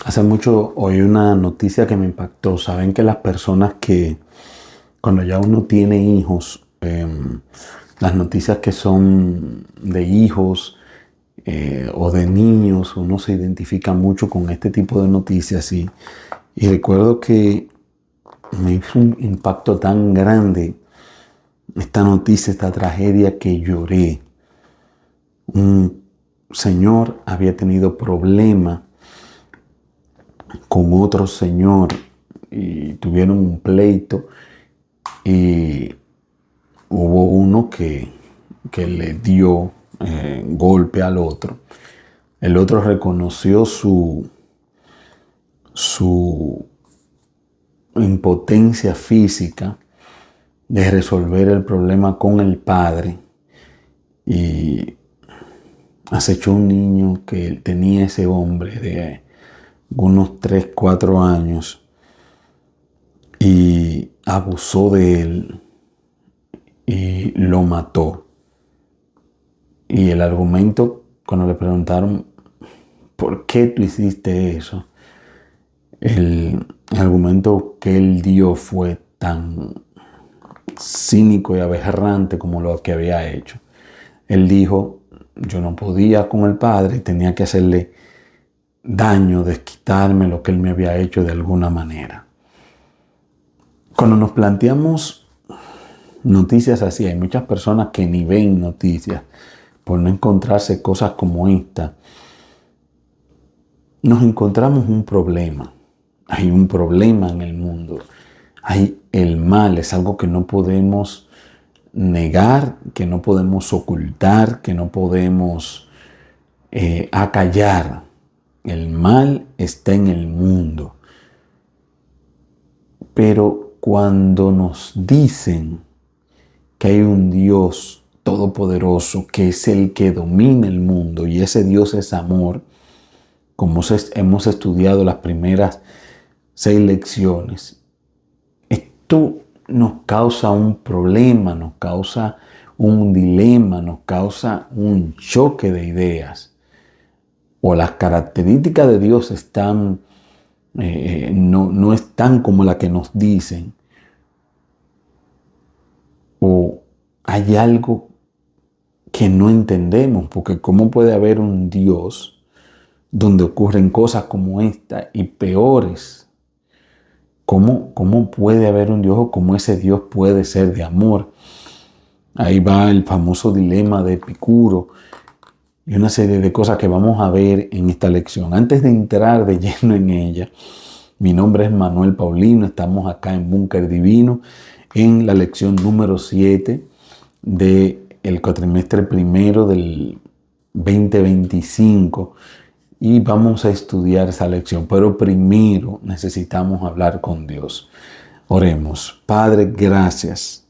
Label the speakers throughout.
Speaker 1: Hace mucho oí una noticia que me impactó. Saben que las personas que cuando ya uno tiene hijos, las noticias que son de hijos o de niños, uno se identifica mucho con este tipo de noticias. Y recuerdo que me hizo un impacto tan grande esta noticia, esta tragedia, que lloré. Un señor había tenido problemas con otro señor y tuvieron un pleito y hubo uno que le dio golpe al otro. El otro reconoció su impotencia física de resolver el problema con el padre y acechó un niño que tenía ese hombre de unos 3, 4 años y abusó de él y lo mató. Y el argumento, cuando le preguntaron por qué tú hiciste eso, el argumento que él dio fue tan cínico y aberrante como lo que había hecho. Él dijo: yo no podía con el padre y tenía que hacerle daño, desquitarme lo que él me había hecho de alguna manera. Cuando nos planteamos noticias así, hay muchas personas que ni ven noticias por no encontrarse cosas como esta. Nos encontramos un problema. Hay un problema en el mundo. Hay el mal, es algo que no podemos negar, que no podemos ocultar, que no podemos acallar. El mal está en el mundo. Pero cuando nos dicen que hay un Dios todopoderoso, que es el que domina el mundo, y ese Dios es amor, como hemos estudiado las primeras 6 lecciones, esto nos causa un problema, nos causa un dilema, nos causa un choque de ideas. O las características de Dios están, no están como la que nos dicen, o hay algo que no entendemos, porque ¿cómo puede haber un Dios donde ocurren cosas como esta y peores? ¿Cómo puede haber un Dios, o cómo ese Dios puede ser de amor? Ahí va el famoso dilema de Epicuro y una serie de cosas que vamos a ver en esta lección. Antes de entrar de lleno en ella, mi nombre es Manuel Paulino, estamos acá en Búnker Divino, en la lección número 7 del cuatrimestre primero del 2025, y vamos a estudiar esa lección. Pero primero necesitamos hablar con Dios. Oremos. Padre, gracias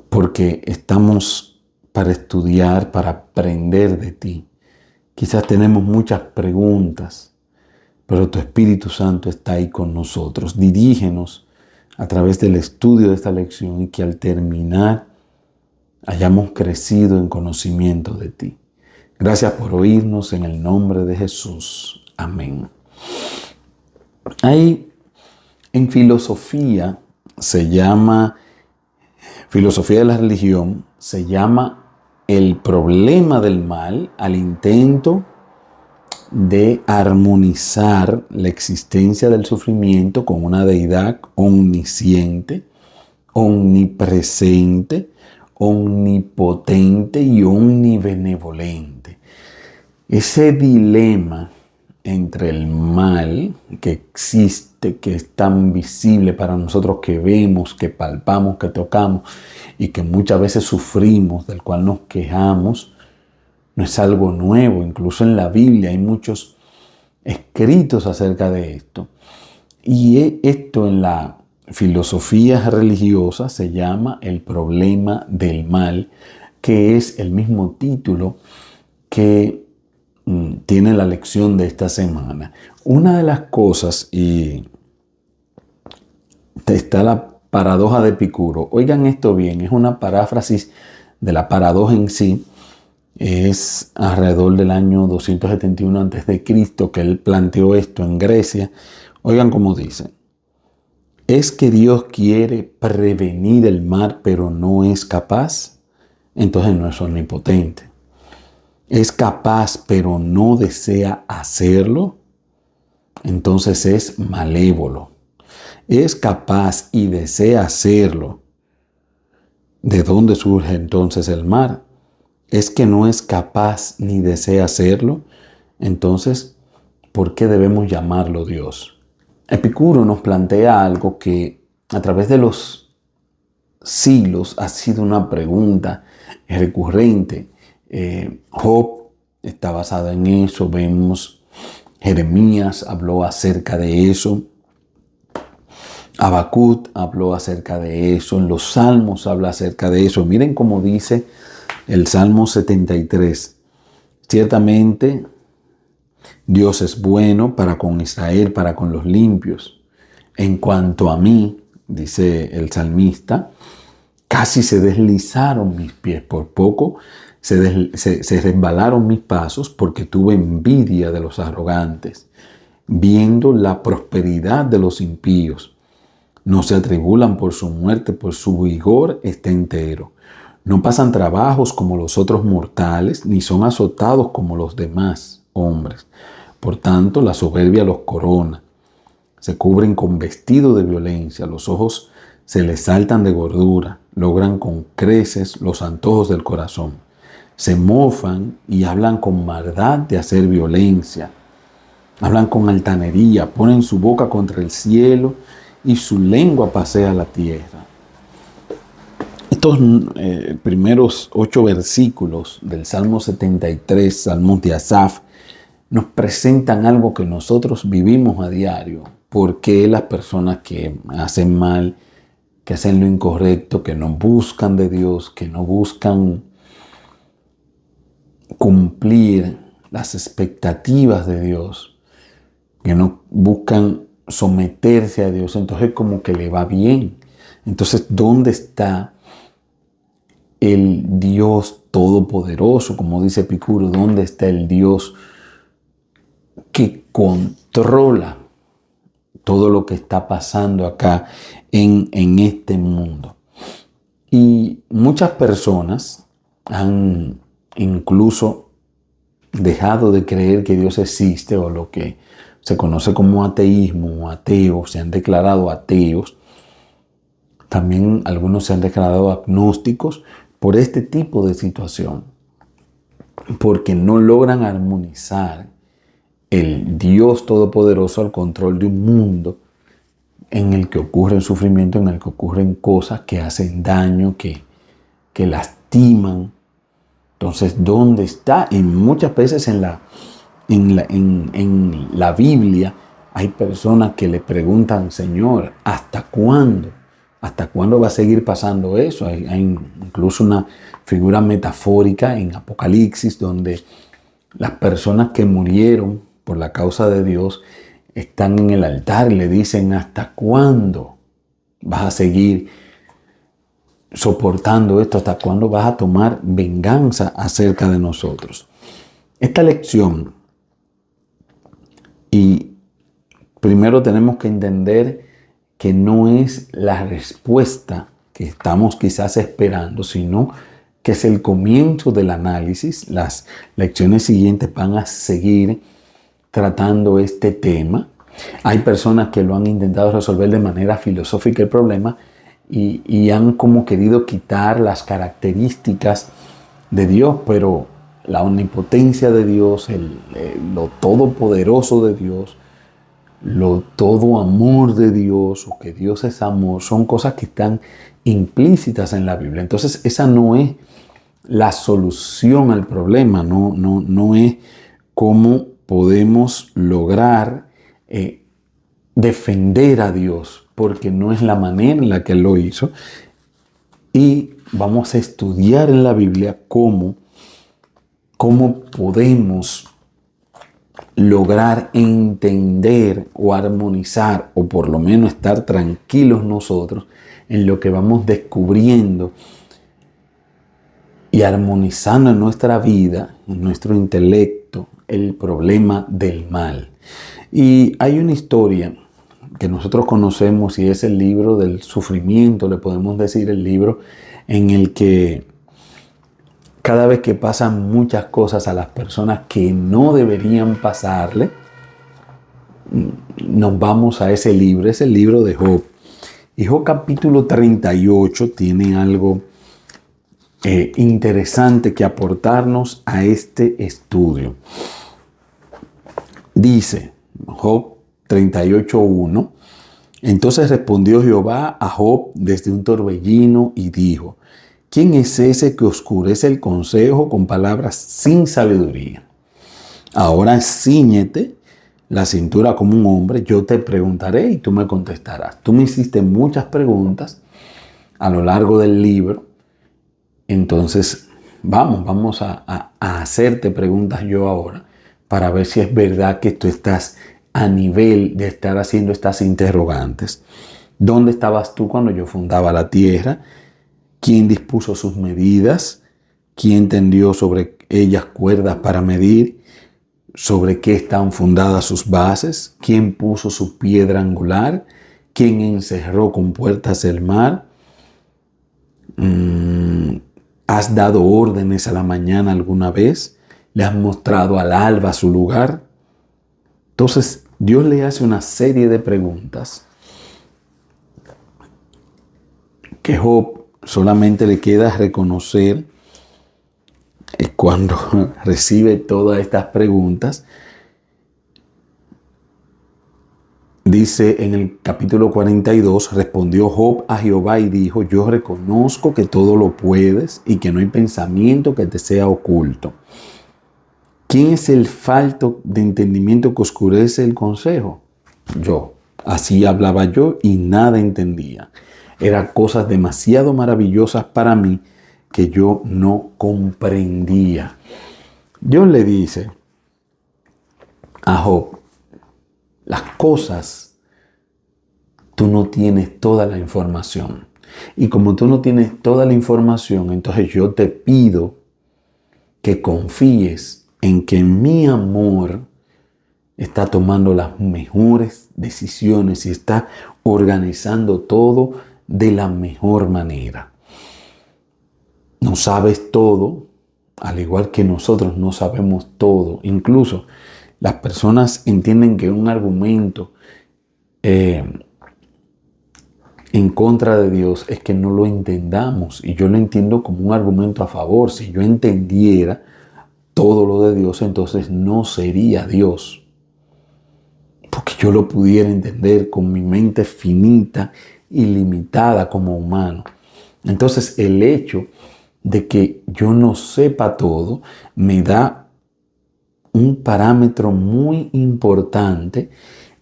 Speaker 1: porque estamos para estudiar, para aprender de ti. Quizás tenemos muchas preguntas, pero tu Espíritu Santo está ahí con nosotros. Dirígenos a través del estudio de esta lección y que al terminar hayamos crecido en conocimiento de ti. Gracias por oírnos, en el nombre de Jesús. Amén. Hay en filosofía, filosofía de la religión, se llama el problema del mal al intento de armonizar la existencia del sufrimiento con una deidad omnisciente, omnipresente, omnipotente y omnibenevolente. Ese dilema entre el mal que existe, que es tan visible para nosotros, que vemos, que palpamos, que tocamos y que muchas veces sufrimos, del cual nos quejamos, no es algo nuevo. Incluso en la Biblia hay muchos escritos acerca de esto. Y esto en la filosofía religiosa se llama el problema del mal, que es el mismo título que tiene la lección de esta semana. Una de las cosas, y está la paradoja de Epicuro. Oigan esto bien, es una paráfrasis de la paradoja en sí, Es alrededor del año 271 a.C. que él planteó esto en Grecia. Oigan cómo dice. ¿Es que Dios quiere prevenir el mal, pero no es capaz? Entonces no es omnipotente. ¿Es capaz, pero no desea hacerlo? Entonces es malévolo. ¿Es capaz y desea hacerlo? ¿De dónde surge entonces el mal? ¿Es que no es capaz ni desea hacerlo? Entonces, ¿por qué debemos llamarlo Dios? Epicuro nos plantea algo que a través de los siglos ha sido una pregunta recurrente. Job está basado en eso. Vemos Jeremías habló acerca de eso. Habacuc habló acerca de eso. En los Salmos habla acerca de eso. Miren cómo dice el Salmo 73. Ciertamente Dios es bueno para con Israel, para con los limpios. En cuanto a mí, dice el salmista, casi se deslizaron mis pies, por poco se resbalaron mis pasos porque tuve envidia de los arrogantes, viendo la prosperidad de los impíos. No se atribulan por su muerte, por su vigor está entero. No pasan trabajos como los otros mortales, ni son azotados como los demás hombres. Por tanto, la soberbia los corona. Se cubren con vestido de violencia, los ojos se les saltan de gordura, logran con creces los antojos del corazón. Se mofan y hablan con maldad de hacer violencia. Hablan con altanería, ponen su boca contra el cielo y su lengua pasea la tierra. Estos primeros 8 versículos del Salmo 73, Salmos de Asaf, nos presentan algo que nosotros vivimos a diario. ¿Por qué las personas que hacen mal, que hacen lo incorrecto, que no buscan de Dios, que no buscan cumplir las expectativas de Dios, que no buscan someterse a Dios, entonces como que le va bien? Entonces, ¿dónde está el Dios todopoderoso? Como dice Epicuro, ¿dónde está el Dios que controla todo lo que está pasando acá en este mundo? Y muchas personas han incluso dejado de creer que Dios existe, o lo que se conoce como ateísmo o ateos, se han declarado ateos. También algunos se han declarado agnósticos por este tipo de situación, porque no logran armonizar el Dios todopoderoso al control de un mundo en el que ocurre sufrimiento, en el que ocurren cosas que hacen daño, que lastiman. Entonces, ¿dónde está? Y muchas veces en la Biblia hay personas que le preguntan: Señor, ¿hasta cuándo? ¿Hasta cuándo va a seguir pasando eso? Hay incluso una figura metafórica en Apocalipsis donde las personas que murieron por la causa de Dios están en el altar y le dicen: ¿hasta cuándo vas a seguir soportando esto? ¿Hasta cuándo vas a tomar venganza acerca de nosotros? Esta lección, y primero tenemos que entender que no es la respuesta que estamos quizás esperando, sino que es el comienzo del análisis. Las lecciones siguientes van a seguir tratando este tema. Hay personas que lo han intentado resolver de manera filosófica el problema y han como querido quitar las características de Dios, pero la omnipotencia de Dios, lo todopoderoso de Dios, lo todo amor de Dios, o que Dios es amor, son cosas que están implícitas en la Biblia. Entonces, esa no es la solución al problema, no es cómo podemos lograr defender a Dios, porque no es la manera en la que Él lo hizo. Y vamos a estudiar en la Biblia cómo podemos lograr entender o armonizar, o por lo menos estar tranquilos nosotros en lo que vamos descubriendo y armonizando en nuestra vida, en nuestro intelecto, el problema del mal. Y hay una historia que nosotros conocemos y es el libro del sufrimiento, le podemos decir el libro en el que cada vez que pasan muchas cosas a las personas que no deberían pasarle, nos vamos a ese libro, es el libro de Job. Y Job capítulo 38 tiene algo interesante que aportarnos a este estudio. Dice Job 38:1, entonces respondió Jehová a Job desde un torbellino y dijo, ¿quién es ese que oscurece el consejo con palabras sin sabiduría? Ahora cíñete la cintura como un hombre, yo te preguntaré y tú me contestarás. Tú me hiciste muchas preguntas a lo largo del libro, entonces vamos a hacerte preguntas yo ahora para ver si es verdad que tú estás a nivel de estar haciendo estas interrogantes. ¿Dónde estabas tú cuando yo fundaba la tierra? ¿Quién dispuso sus medidas? ¿Quién tendió sobre ellas cuerdas para medir? ¿Sobre qué están fundadas sus bases? ¿Quién puso su piedra angular? ¿Quién encerró con puertas el mar? ¿Has dado órdenes a la mañana alguna vez? ¿Le has mostrado al alba su lugar? Entonces, Dios le hace una serie de preguntas que Job solamente le queda reconocer cuando recibe todas estas preguntas. Dice en el capítulo 42, respondió Job a Jehová y dijo, yo reconozco que todo lo puedes y que no hay pensamiento que te sea oculto. ¿Quién es el falto de entendimiento que oscurece el consejo? Yo. Así hablaba yo y nada entendía. Eran cosas demasiado maravillosas para mí que yo no comprendía. Dios le dice a Job, las cosas, tú no tienes toda la información. Y como tú no tienes toda la información, entonces yo te pido que confíes en que mi amor está tomando las mejores decisiones y está organizando todo de la mejor manera. No sabes todo, al igual que nosotros no sabemos todo. Incluso las personas entienden que un argumento en contra de Dios es que no lo entendamos. Y yo lo entiendo como un argumento a favor. Si yo entendiera todo lo de Dios, entonces no sería Dios. Porque yo lo pudiera entender con mi mente finita y limitada como humano. Entonces el hecho de que yo no sepa todo me da un parámetro muy importante,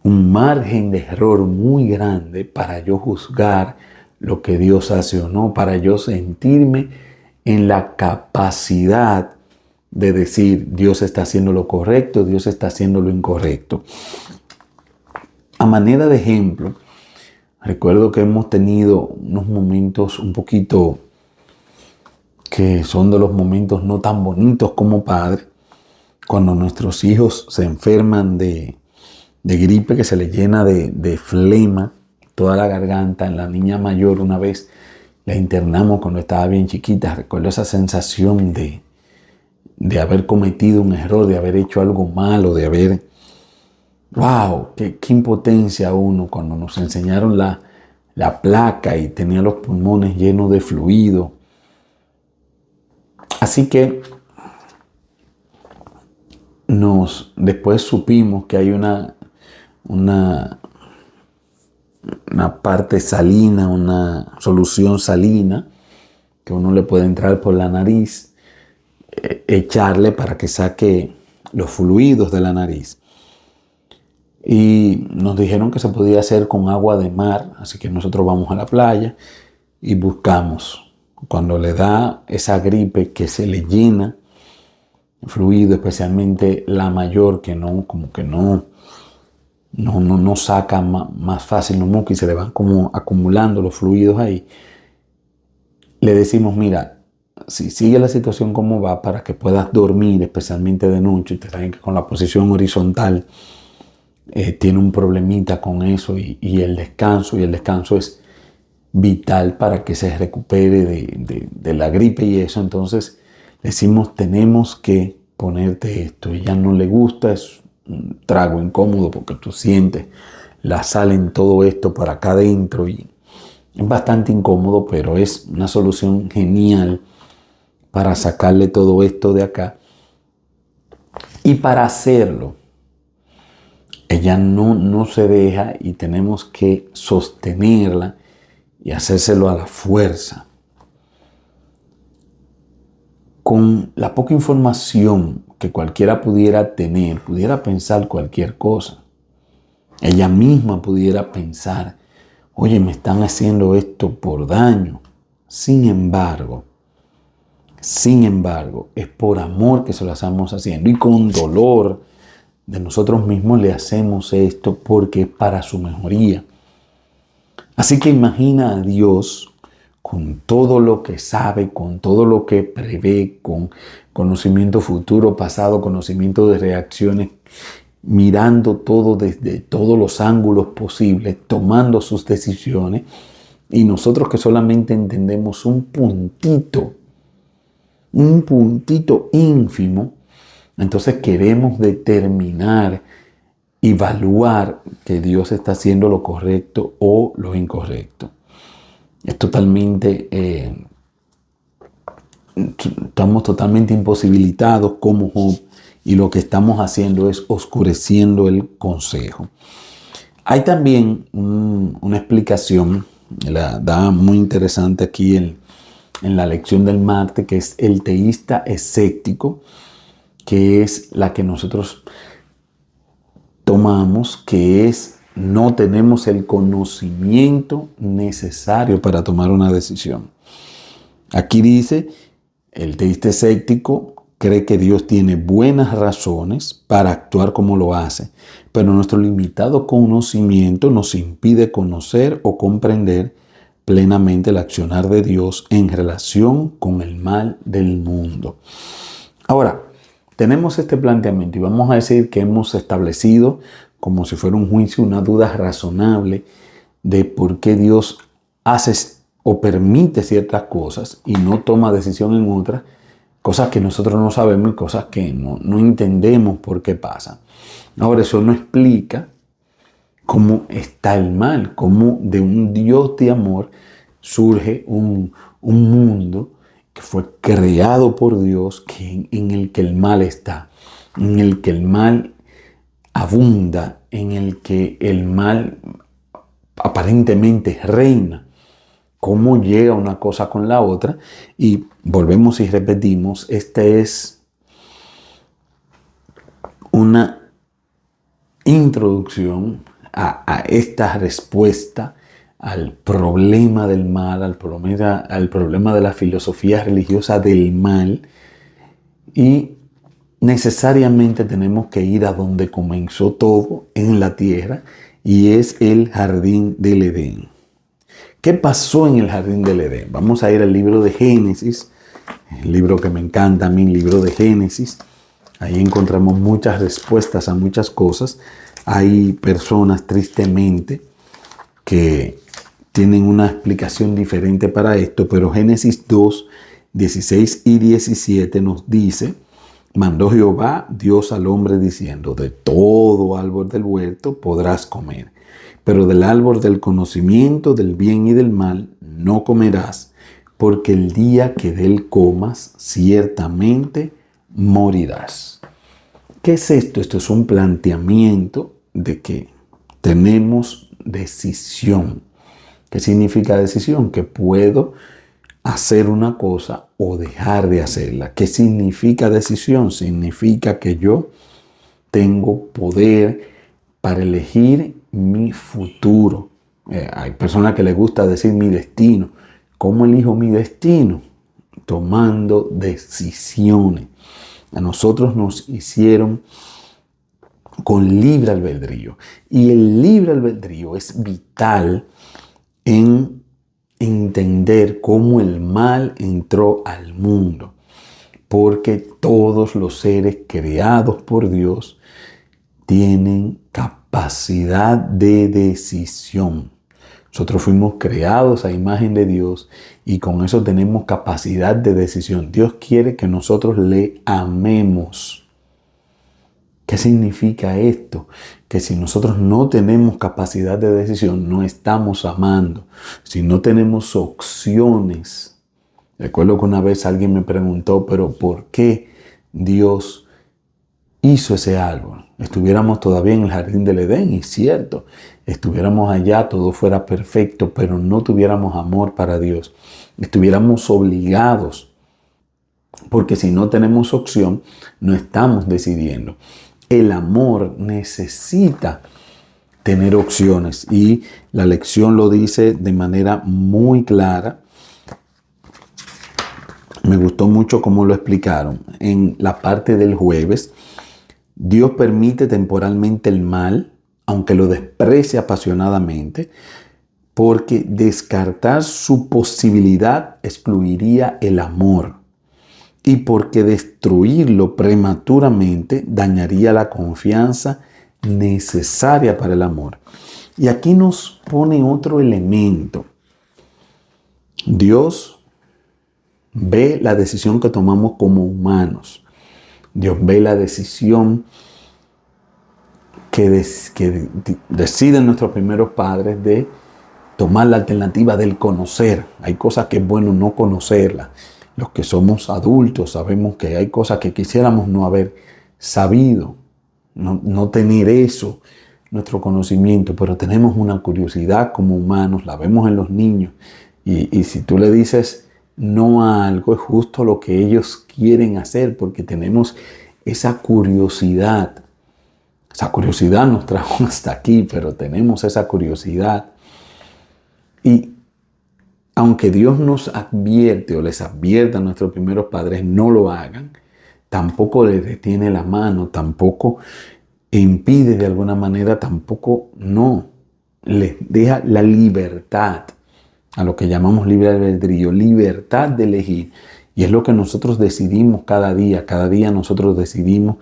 Speaker 1: un margen de error muy grande para yo juzgar lo que Dios hace o no, para yo sentirme en la capacidad de decir Dios está haciendo lo correcto, Dios está haciendo lo incorrecto. A manera de ejemplo, recuerdo que hemos tenido unos momentos un poquito que son de los momentos no tan bonitos como padre, cuando nuestros hijos se enferman de gripe, que se les llena de flema toda la garganta. En la niña mayor una vez la internamos cuando estaba bien chiquita. Recuerdo esa sensación de haber cometido un error, de haber hecho algo malo, de haber... ¡Wow! ¡Qué impotencia uno cuando nos enseñaron la placa y tenía los pulmones llenos de fluido! Así que después supimos que hay una parte salina, una solución salina que uno le puede entrar por la nariz, echarle para que saque los fluidos de la nariz. Y nos dijeron que se podía hacer con agua de mar, así que nosotros vamos a la playa y buscamos. Cuando le da esa gripe que se le llena fluido, especialmente la mayor, que no saca más fácil los mocos y se le van como acumulando los fluidos ahí, le decimos, mira, si sigue la situación como va, para que puedas dormir, especialmente de noche. Te saben que con la posición horizontal tiene un problemita con eso y el descanso es vital para que se recupere de la gripe y eso. Entonces decimos, tenemos que ponerte esto. Ella no le gusta, es un trago incómodo porque tú sientes la sal en todo esto para acá adentro y es bastante incómodo, pero es una solución genial para sacarle todo esto de acá. Y para hacerlo, ella no se deja y tenemos que sostenerla y hacérselo a la fuerza. Con la poca información que cualquiera pudiera tener, pudiera pensar cualquier cosa. Ella misma pudiera pensar, oye, me están haciendo esto por daño. Sin embargo, es por amor que se lo estamos haciendo y con dolor de nosotros mismos le hacemos esto porque es para su mejoría. Así que imagina a Dios con todo lo que sabe, con todo lo que prevé, con conocimiento futuro, pasado, conocimiento de reacciones, mirando todo desde todos los ángulos posibles, tomando sus decisiones, y nosotros que solamente entendemos un puntito ínfimo, entonces queremos determinar, evaluar que Dios está haciendo lo correcto o lo incorrecto. Es totalmente, estamos totalmente imposibilitados como Job y lo que estamos haciendo es oscureciendo el consejo. Hay también una explicación, la da muy interesante aquí en la lección del martes, que es el teísta escéptico, que es la que nosotros tomamos, que es no tenemos el conocimiento necesario para tomar una decisión. Aquí dice, el teísta escéptico cree que Dios tiene buenas razones para actuar como lo hace, pero nuestro limitado conocimiento nos impide conocer o comprender plenamente el accionar de Dios en relación con el mal del mundo. Ahora, tenemos este planteamiento y vamos a decir que hemos establecido, como si fuera un juicio, una duda razonable de por qué Dios hace o permite ciertas cosas y no toma decisión en otras, cosas que nosotros no sabemos y cosas que no entendemos por qué pasan. Ahora, eso no explica cómo está el mal, cómo de un Dios de amor surge un mundo que fue creado por Dios, en el que el mal está, en el que el mal abunda, en el que el mal aparentemente reina. ¿Cómo llega una cosa con la otra? Y volvemos y repetimos, esta es una introducción a esta respuesta al problema del mal, al problema de la filosofía religiosa del mal, y necesariamente tenemos que ir a donde comenzó todo en la tierra, y es el jardín del Edén. ¿Qué pasó en el jardín del Edén? Vamos a ir al libro de Génesis, el libro que me encanta a mí, el libro de Génesis. Ahí encontramos muchas respuestas a muchas cosas. Hay personas, tristemente, que tienen una explicación diferente para esto, pero Génesis 2, 16 y 17 nos dice, mandó Jehová Dios al hombre diciendo, de todo árbol del huerto podrás comer, pero del árbol del conocimiento del bien y del mal no comerás, porque el día que de él comas, ciertamente morirás. ¿Qué es esto? Esto es un planteamiento de que tenemos decisión. ¿Qué significa decisión? Que puedo hacer una cosa o dejar de hacerla. ¿Qué significa decisión? Significa que yo tengo poder para elegir mi futuro. Hay personas que les gusta decir mi destino. ¿Cómo elijo mi destino? Tomando decisiones. A nosotros nos hicieron con libre albedrío. Y el libre albedrío es vital en entender cómo el mal entró al mundo, porque todos los seres creados por Dios tienen capacidad de decisión. Nosotros fuimos creados a imagen de Dios y con eso tenemos capacidad de decisión. Dios quiere que nosotros le amemos. ¿Qué significa esto? Que si nosotros no tenemos capacidad de decisión, no estamos amando. Si no tenemos opciones. Recuerdo que una vez alguien me preguntó, pero ¿por qué Dios hizo ese árbol? Estuviéramos todavía en el jardín del Edén, y cierto, estuviéramos allá, todo fuera perfecto, pero no tuviéramos amor para Dios. Estuviéramos obligados, porque si no tenemos opción, no estamos decidiendo. El amor necesita tener opciones y la lección lo dice de manera muy clara. Me gustó mucho cómo lo explicaron en la parte del jueves. Dios permite temporalmente el mal, aunque lo desprecie apasionadamente, porque descartar su posibilidad excluiría el amor y porque destruirlo prematuramente dañaría la confianza necesaria para el amor. Y aquí nos pone otro elemento. Dios ve la decisión que tomamos como humanos. Dios ve la decisión que deciden nuestros primeros padres de tomar la alternativa del conocer. Hay cosas que es bueno no conocerlas. Los que somos adultos sabemos que hay cosas que quisiéramos no haber sabido, no tener eso, nuestro conocimiento, pero tenemos una curiosidad como humanos, la vemos en los niños. Y si tú le dices no a algo, es justo lo que ellos quieren hacer, porque tenemos esa curiosidad. Esa curiosidad nos trajo hasta aquí, pero tenemos esa curiosidad. Y aunque Dios nos advierte o les advierte a nuestros primeros padres, no lo hagan, tampoco les detiene la mano, tampoco impide de alguna manera, tampoco no. Les deja la libertad, a lo que llamamos libre albedrío, libertad de elegir. Y es lo que nosotros decidimos cada día. Cada día nosotros decidimos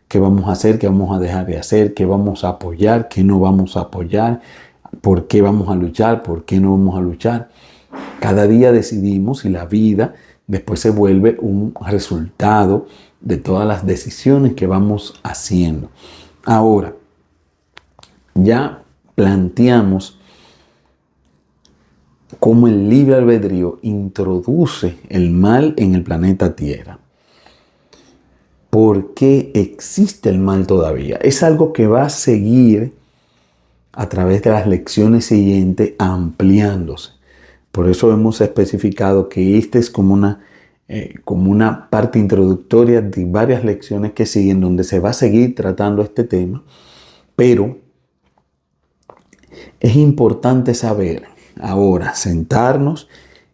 Speaker 1: qué vamos a hacer, qué vamos a dejar de hacer, qué vamos a apoyar, qué no vamos a apoyar, por qué vamos a luchar, por qué no vamos a luchar. Cada día decidimos y la vida después se vuelve un resultado de todas las decisiones que vamos haciendo. Ahora, ya planteamos cómo el libre albedrío introduce el mal en el planeta Tierra. ¿Por qué existe el mal todavía? Es algo que va a seguir a través de las lecciones siguientes ampliándose. Por eso hemos especificado que esta es como una parte introductoria de varias lecciones que siguen, donde se va a seguir tratando este tema. Pero es importante saber ahora, sentarnos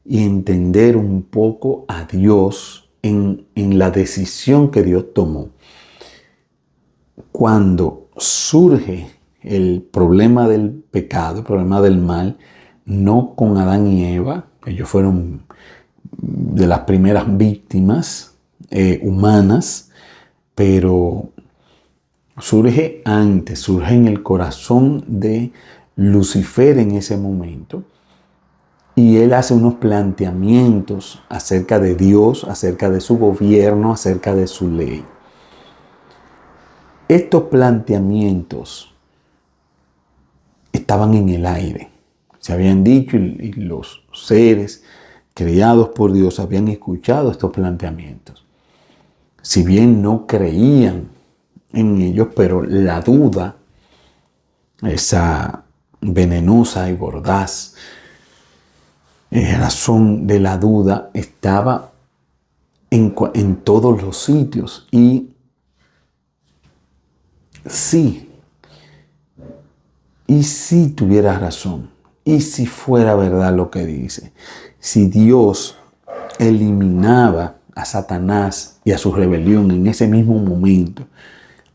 Speaker 1: y entender un poco a Dios en la decisión que Dios tomó. Cuando surge el problema del pecado, el problema del mal, no con Adán y Eva, ellos fueron de las primeras víctimas humanas, pero surge antes, surge en el corazón de Lucifer en ese momento, y él hace unos planteamientos acerca de Dios, acerca de su gobierno, acerca de su ley. Estos planteamientos estaban en el aire. Se habían dicho y los seres creados por Dios habían escuchado estos planteamientos. Si bien no creían en ellos, pero la duda, esa venenosa y voraz razón de la duda, estaba en todos los sitios. Y sí, y si tuviera razón, y si fuera verdad lo que dice, si Dios eliminaba a Satanás y a su rebelión en ese mismo momento,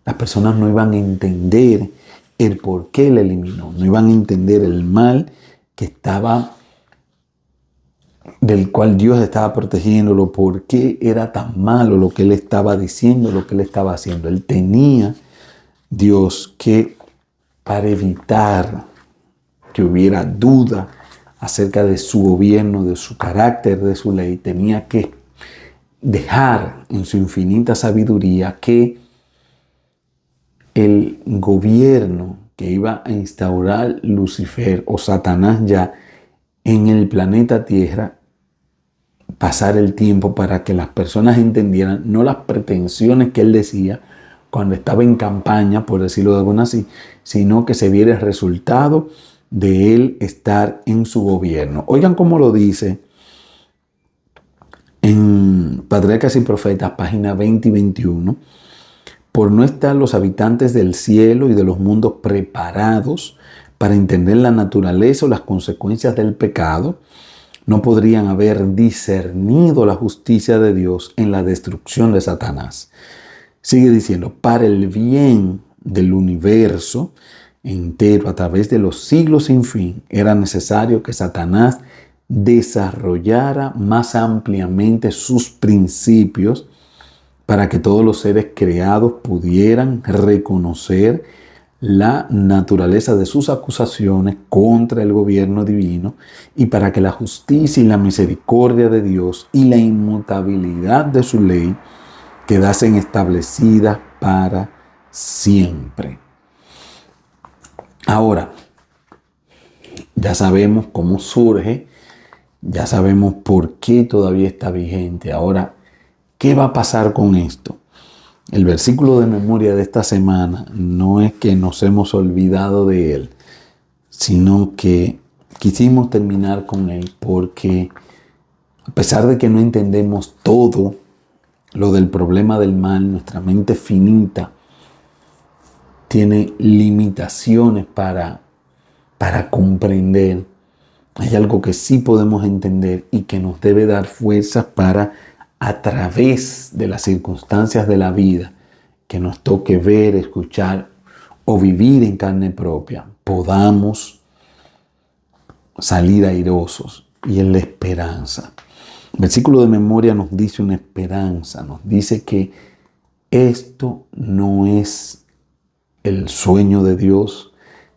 Speaker 1: las personas no iban a entender el por qué le eliminó, no iban a entender el mal que estaba del cual Dios estaba protegiéndolo, por qué era tan malo lo que él estaba diciendo, lo que él estaba haciendo. Él tenía, Dios, que para evitar que hubiera duda acerca de su gobierno, de su carácter, de su ley, tenía que dejar en su infinita sabiduría que el gobierno que iba a instaurar Lucifer o Satanás ya en el planeta Tierra, pasar el tiempo para que las personas entendieran no las pretensiones que él decía cuando estaba en campaña, por decirlo de alguna así, sino que se viera el resultado de él estar en su gobierno. Oigan cómo lo dice en Patriarcas y Profetas, página 20 y 21. Por no estar los habitantes del cielo y de los mundos preparados para entender la naturaleza o las consecuencias del pecado, no podrían haber discernido la justicia de Dios en la destrucción de Satanás. Sigue diciendo, para el bien del universo entero a través de los siglos sin fin, era necesario que Satanás desarrollara más ampliamente sus principios para que todos los seres creados pudieran reconocer la naturaleza de sus acusaciones contra el gobierno divino y para que la justicia y la misericordia de Dios y la inmutabilidad de su ley quedasen establecidas para siempre. Ahora, ya sabemos cómo surge, ya sabemos por qué todavía está vigente. Ahora, ¿qué va a pasar con esto? El versículo de memoria de esta semana no es que nos hemos olvidado de él, sino que quisimos terminar con él porque a pesar de que no entendemos todo lo del problema del mal, nuestra mente finita tiene limitaciones para comprender. Hay algo que sí podemos entender y que nos debe dar fuerzas para, a través de las circunstancias de la vida que nos toque ver, escuchar o vivir en carne propia, podamos salir airosos. Y en la esperanza. El versículo de memoria nos dice una esperanza, nos dice que esto no es el sueño de Dios,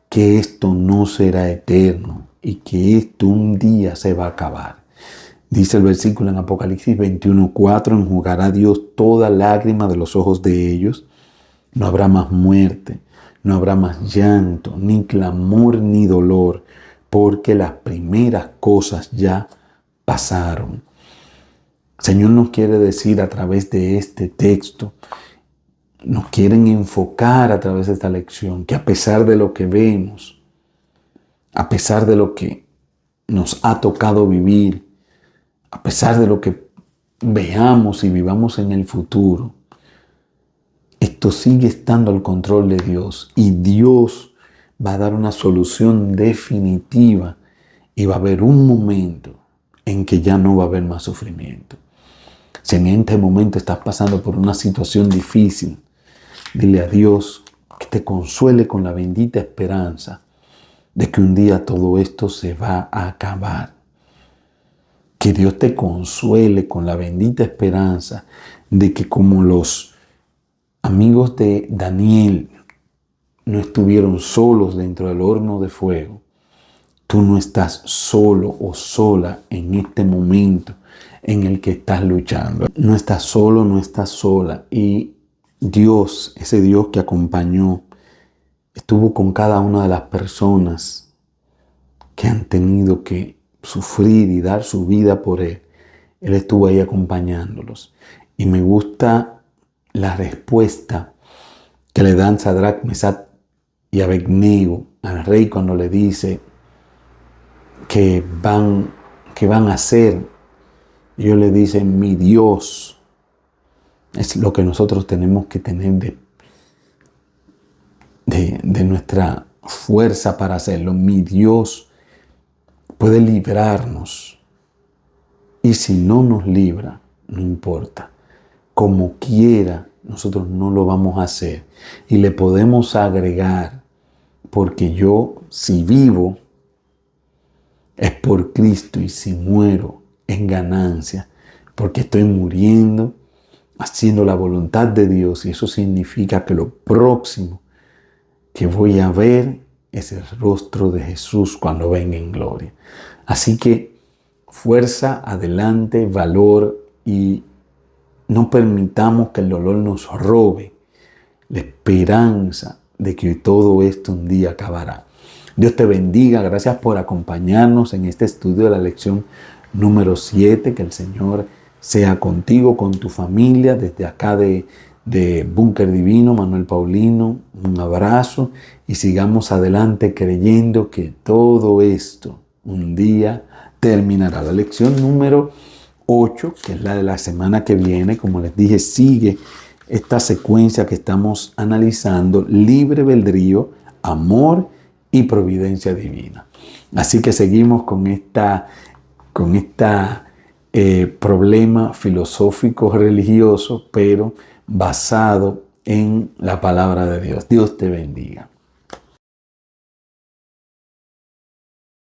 Speaker 1: que esto no será eterno y que esto un día se va a acabar. Dice el versículo en Apocalipsis 21:4, enjugará Dios toda lágrima de los ojos de ellos. No habrá más muerte, no habrá más llanto, ni clamor, ni dolor, porque las primeras cosas ya pasaron. El Señor nos quiere decir a través de este texto, nos quieren enfocar a través de esta lección, que a pesar de lo que vemos, a pesar de lo que nos ha tocado vivir, a pesar de lo que veamos y vivamos en el futuro, esto sigue estando al control de Dios y Dios va a dar una solución definitiva y va a haber un momento en que ya no va a haber más sufrimiento. Si en este momento estás pasando por una situación difícil, dile a Dios que te consuele con la bendita esperanza de que un día todo esto se va a acabar. Que Dios te consuele con la bendita esperanza de que como los amigos de Daniel no estuvieron solos dentro del horno de fuego, tú no estás solo o sola en este momento en el que estás luchando. No estás solo, no estás sola. Y Dios, ese Dios que acompañó, estuvo con cada una de las personas que han tenido que sufrir y dar su vida por Él. Él estuvo ahí acompañándolos. Y me gusta la respuesta que le dan Sadrach, Mesach y Abednego al rey cuando le dice que van a hacer. Ellos le dicen, mi Dios. Es lo que nosotros tenemos que tener de nuestra fuerza para hacerlo. Mi Dios puede librarnos. Y si no nos libra, no importa. Como quiera, nosotros no lo vamos a hacer. Y le podemos agregar, porque yo, si vivo, es por Cristo, y si muero, en ganancia, porque estoy muriendo haciendo la voluntad de Dios, y eso significa que lo próximo que voy a ver es el rostro de Jesús cuando venga en gloria. Así que fuerza, adelante, valor, y no permitamos que el dolor nos robe la esperanza de que todo esto un día acabará. Dios te bendiga. Gracias por acompañarnos en este estudio de la lección número 7. Que el Señor sea contigo, con tu familia. Desde acá de Búnker Divino, Manuel Paulino, un abrazo, y sigamos adelante creyendo que todo esto un día terminará. La lección número 8, que es la de la semana que viene, como les dije, sigue esta secuencia que estamos analizando: libre albedrío, amor y providencia divina. Así que seguimos con esta problema filosófico religioso, pero basado en la palabra de Dios. Dios te bendiga.